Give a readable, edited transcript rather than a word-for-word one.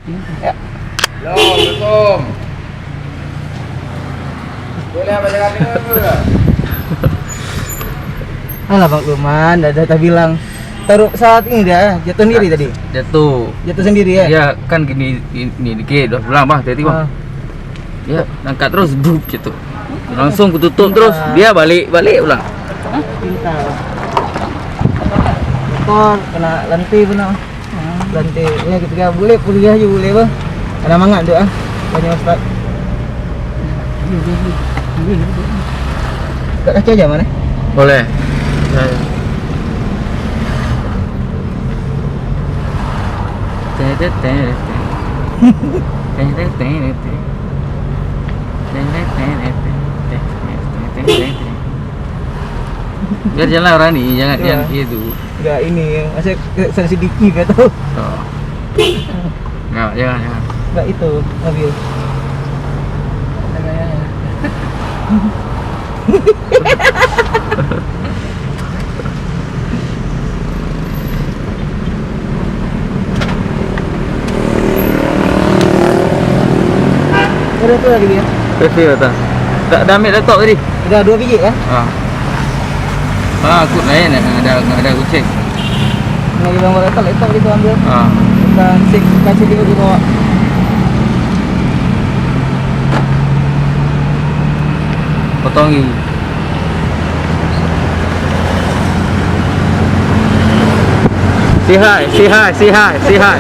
Ya. Halo, Assalamualaikum. Boleh apa jalan ini enggak? Alah Bang Luman, dah bilang taruh saat ini dah jatuh sendiri tadi. Jatuh sendiri ya? Ya kan gini dikit udah pulang bang tiba-tiba. Ya angkat terus buk gitu. Langsung kututup terus dia balik ulang. Pintar. Motor kena lantai benar. Lantai ya ketika boleh kuliah je boleh bang. Ada mangat tu banyak ustaz. Kat kaca aja mana? Boleh. Biar jalan orang ni, jangan yang itu. Enggak ini, masih sedikit ya tu. Jangan. Enggak itu, mobil. Ada tu lagi dia. Perfect kata. Dah ambil laptop tadi. Dah 2 biji ya? Aku lain ada kucing. Nak bilang laptop dia tu ambil. Bukan sik kasih dia di bawah. Potongi. Say hi.